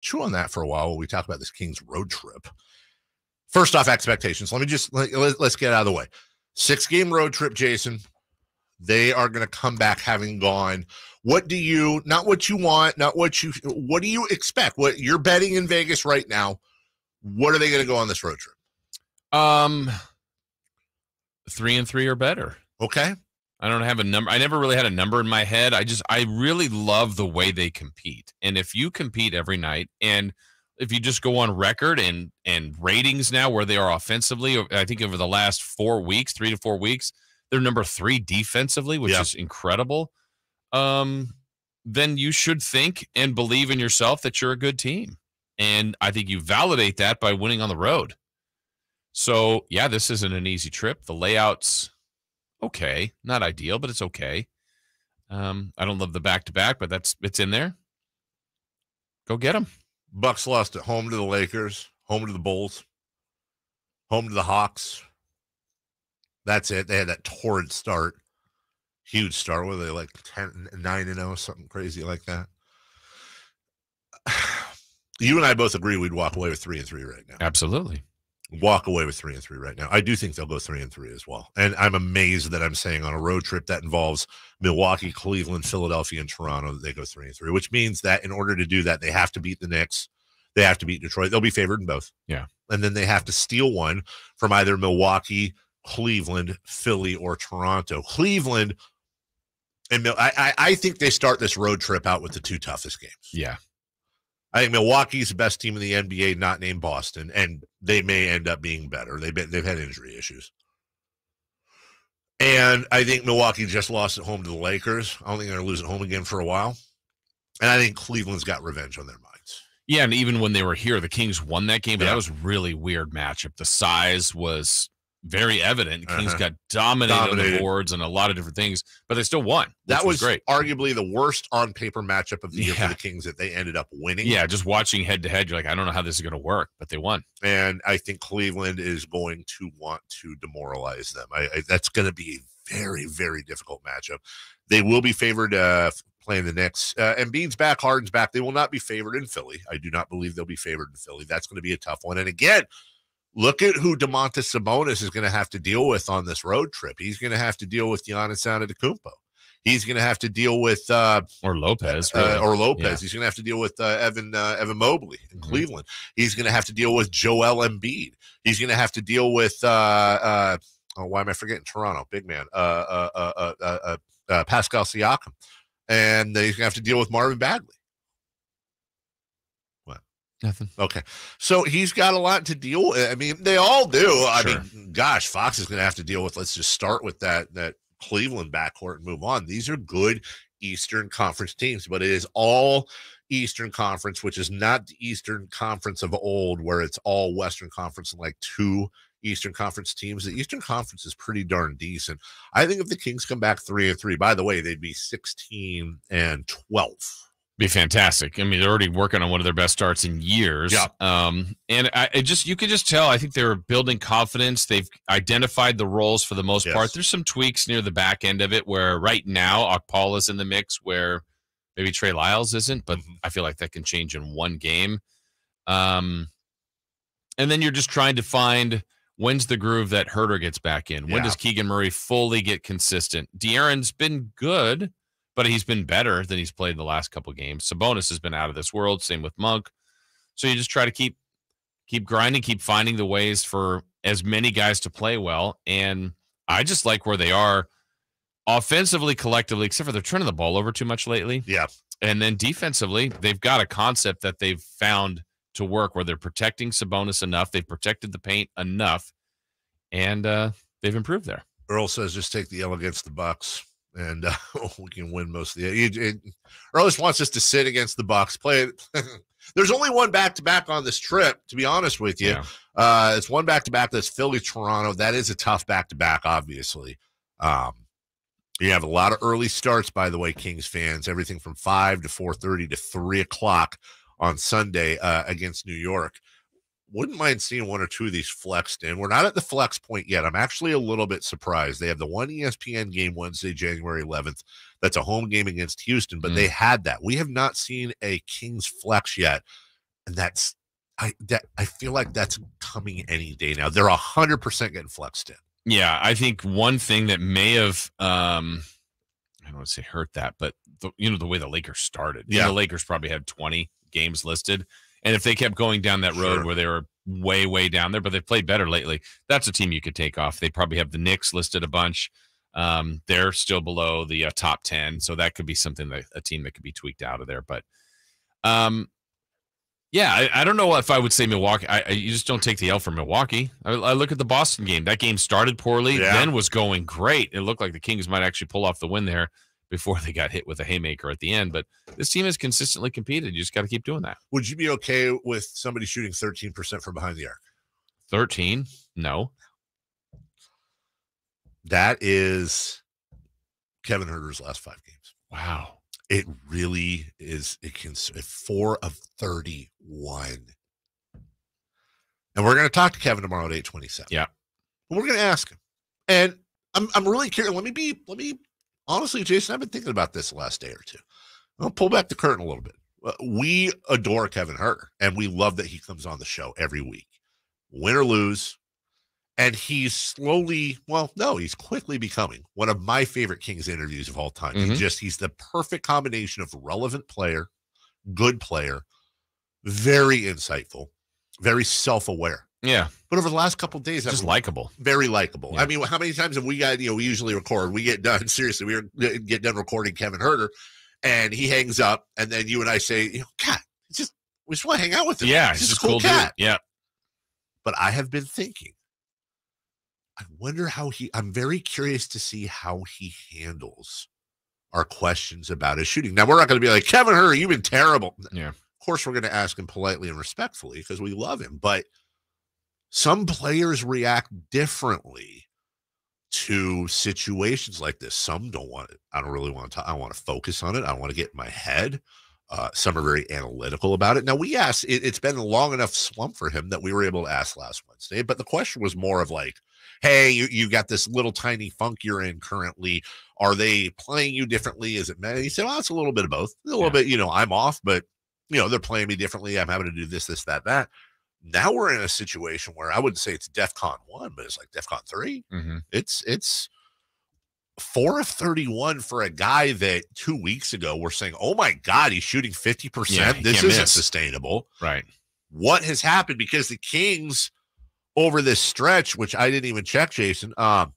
chew on that for a while while we talk about this Kings road trip. First off, expectations. Let's get out of the way. 6-game road trip, Jason. They are going to come back having gone. What do you, not what you want, what do you expect? What you're betting in Vegas right now, what are they going to go on this road trip? 3-3 or better. Okay. I don't have a number. I never really had a number in my head. I really love the way they compete. And if you compete every night, and if you just go on record and ratings now where they are offensively, I think over the last 4 weeks, 3 to 4 weeks, they're number 3 defensively, which is incredible. Then you should think and believe in yourself that you're a good team. And I think you validate that by winning on the road. So, yeah, this isn't an easy trip. The layout's okay. Not ideal, but it's okay. I don't love the back-to-back, but it's in there. Go get them. Bucks lost at home to the Lakers, home to the Bulls, home to the Hawks. That's it. They had that torrid start. Huge start. Were they like 9-0, something crazy like that? You and I both agree we'd walk away with 3-3 right now. Absolutely. Walk away with 3-3 right now. I do think they'll go 3-3 as well. And I'm amazed that I'm saying on a road trip that involves Milwaukee, Cleveland, Philadelphia, and Toronto that they go 3-3, which means that in order to do that, they have to beat the Knicks. They have to beat Detroit. They'll be favored in both. Yeah. And then they have to steal one from either Milwaukee, Cleveland, Philly, or Toronto. Cleveland, and I think they start this road trip out with the 2 toughest games. Yeah. I think Milwaukee's the best team in the NBA, not named Boston, and they may end up being better. They've had injury issues. And I think Milwaukee just lost at home to the Lakers. I don't think they're going to lose at home again for a while. And I think Cleveland's got revenge on their minds. Yeah, and even when they were here, the Kings won that game, but that was a really weird matchup. The size was very evident. Kings got dominated on the boards and a lot of different things, but they still won. That was great. Arguably the worst on paper matchup of the year for the Kings that they ended up winning. Yeah, just watching head to head, you're like, I don't know how this is going to work, but they won. And I think Cleveland is going to want to demoralize them. That's going to be a very, very difficult matchup. They will be favored playing the Knicks. Embiid's back, Harden's back. They will not be favored in Philly. I do not believe they'll be favored in Philly. That's going to be a tough one. And again, look at who Domantas Sabonis is going to have to deal with on this road trip. He's going to have to deal with Giannis Antetokounmpo. He's going to have to deal with or Lopez. Really. Yeah. He's going to have to deal with Evan Mobley in Cleveland. He's going to have to deal with Joel Embiid. He's going to have to deal with why am I forgetting Toronto? Big man. Pascal Siakam. And he's going to have to deal with Marvin Bagley. Nothing. Okay. So he's got a lot to deal with. I mean, they all do. I mean, gosh, Fox is going to have to deal with, let's just start with that Cleveland backcourt and move on. These are good Eastern Conference teams, but it is all Eastern Conference, which is not the Eastern Conference of old where it's all Western Conference and like 2 Eastern Conference teams. The Eastern Conference is pretty darn decent. I think if the Kings come back 3-3, by the way, they'd be 16-12. Be fantastic. I mean, they're already working on one of their best starts in years. Yeah. And you can just tell, I think they're building confidence. They've identified the roles for the most part. There's some tweaks near the back end of it where right now Okpal is in the mix where maybe Trey Lyles isn't, but I feel like that can change in one game. And then you're just trying to find when's the groove that Herter gets back in. When does Keegan Murray fully get consistent? De'Aaron's been good, but he's been better than he's played in the last couple of games. Sabonis has been out of this world. Same with Monk. So you just try to keep grinding, keep finding the ways for as many guys to play well. And I just like where they are offensively, collectively, except for they're turning the ball over too much lately. Yeah. And then defensively, they've got a concept that they've found to work where they're protecting Sabonis enough. They've protected the paint enough, and they've improved there. Earl says just take the L against the Bucks. And we can win most of the. Earl just wants us to sit against the Bucks. Play it. There's only one back-to-back on this trip, to be honest with you. Yeah. It's one back-to-back. That's Philly-Toronto. That is a tough back-to-back, obviously. You have a lot of early starts, by the way, Kings fans. Everything from 5 to 4:30 to 3 o'clock on Sunday against New York. Wouldn't mind seeing 1 or 2 of these flexed in. We're not at the flex point yet. I'm actually a little bit surprised. They have the one ESPN game Wednesday, January 11th. That's a home game against Houston, but they had that. We have not seen a Kings flex yet. And I feel like that's coming any day now. They're 100% getting flexed in. Yeah, I think one thing that may have, I don't want to say hurt that, but the way the Lakers started. Yeah, the Lakers probably had 20 games listed, and if they kept going down that road where they were way, way down there, but they played better lately, that's a team you could take off. They probably have the Knicks listed a bunch. They're still below the top 10, so that could be something that a team that could be tweaked out of there. But yeah, I don't know if I would say Milwaukee. You just don't take the L for Milwaukee. I look at the Boston game. That game started poorly, then was going great. It looked like the Kings might actually pull off the win there before they got hit with a haymaker at the end. But this team has consistently competed. You just got to keep doing that. Would you be okay with somebody shooting 13% from behind the arc? 13? No. That is Kevin Huerter's last 5 games. Wow. It really is. It can 4 of 31. And we're going to talk to Kevin tomorrow at 8:27. Yeah. We're going to ask him. And I'm really curious. Let me honestly, Jason, I've been thinking about this the last day or two. I'll pull back the curtain a little bit. We adore Kevin Huerter, and we love that he comes on the show every week, win or lose. And he's he's quickly becoming one of my favorite Kings interviews of all time. Mm-hmm. He's the perfect combination of relevant player, good player, very insightful, very self-aware. Yeah. But over the last couple of days, just likable. Very likable. Yeah. I mean, how many times have we got, we usually record, we get done, seriously, we get done recording Kevin Huerter, and he hangs up, and then you and I say, God, we just want to hang out with him. Yeah, he's just a cool cat. Dude. Yeah. But I have been thinking, I wonder I'm very curious to see how he handles our questions about his shooting. Now, we're not going to be like, Kevin Huerter, you've been terrible. Yeah. Of course, we're going to ask him politely and respectfully because we love him. But some players react differently to situations like this. Some don't want it. I don't really want to talk. I want to focus on it. I don't want to get in my head. Some are very analytical about it. Now, we asked, it's been a long enough slump for him that we were able to ask last Wednesday. But the question was more of like, hey, you got this little tiny funk you're in currently. Are they playing you differently? Is it, man? He said, well, it's a little bit of both. A little bit, I'm off, but, they're playing me differently. I'm having to do this, that. Now we're in a situation where I wouldn't say it's DEFCON 1, but it's like DEFCON 3. Mm-hmm. It's 4 of 31 for a guy that 2 weeks ago we're saying, oh, my God, he's shooting 50%. Yeah, this isn't sustainable. Right. What has happened? Because the Kings – over this stretch, which I didn't even check, Jason, they're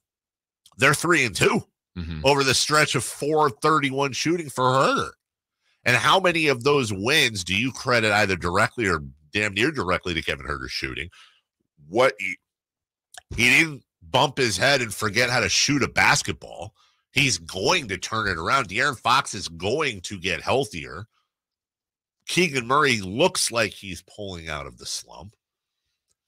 3-2 over the stretch of 4 of 31 shooting for Huerter. And how many of those wins do you credit either directly or damn near directly to Kevin Huerter's shooting? He didn't bump his head and forget how to shoot a basketball. He's going to turn it around. De'Aaron Fox is going to get healthier. Keegan Murray looks like he's pulling out of the slump.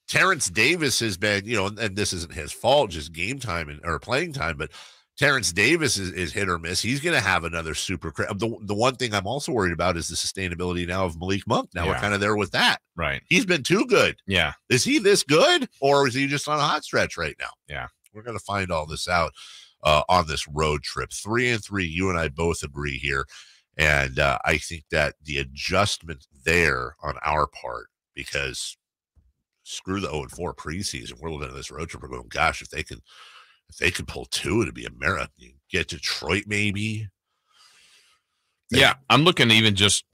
Terrence Davis has been, and this isn't his fault, just game time or playing time, but Terrence Davis is hit or miss. He's going to have another super. The one thing I'm also worried about is the sustainability now of Malik Monk. Now we're kind of there with that. Right. He's been too good. Yeah. Is he this good, or is he just on a hot stretch right now? Yeah. We're going to find all this out on this road trip. 3-3. You and I both agree here. And I think that the adjustment there on our part, because screw the 0-4 preseason. We're looking at this road trip. We're going, gosh, if they could pull 2, it'd be a marathon. You get Detroit, maybe. Yeah, I'm looking even just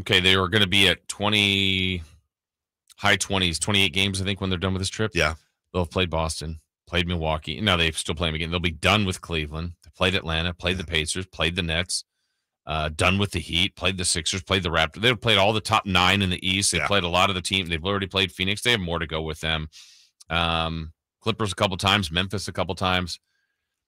they were going to be at high 20s, 28 games, I think, when they're done with this trip. Yeah, they'll have played Boston, played Milwaukee. Now they still play them again. They'll be done with Cleveland. They played Atlanta, played the Pacers, played the Nets. Done with the Heat, played the Sixers, played the Raptors. They've played all the top 9 in the East. They played a lot of the team. They've already played Phoenix. They have more to go with them. Clippers a couple times, Memphis a couple times.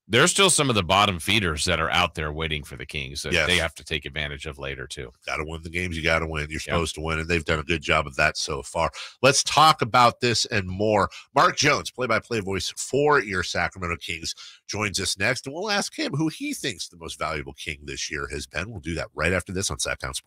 There's still some of the bottom feeders that are out there waiting for the Kings that they have to take advantage of later too. Got to win the games you got to win. You're supposed to win, and they've done a good job of that so far. Let's talk about this and more. Mark Jones, play-by-play voice for your Sacramento Kings, joins us next, and we'll ask him who he thinks the most valuable King this year has been. We'll do that right after this on Sacktown Sports.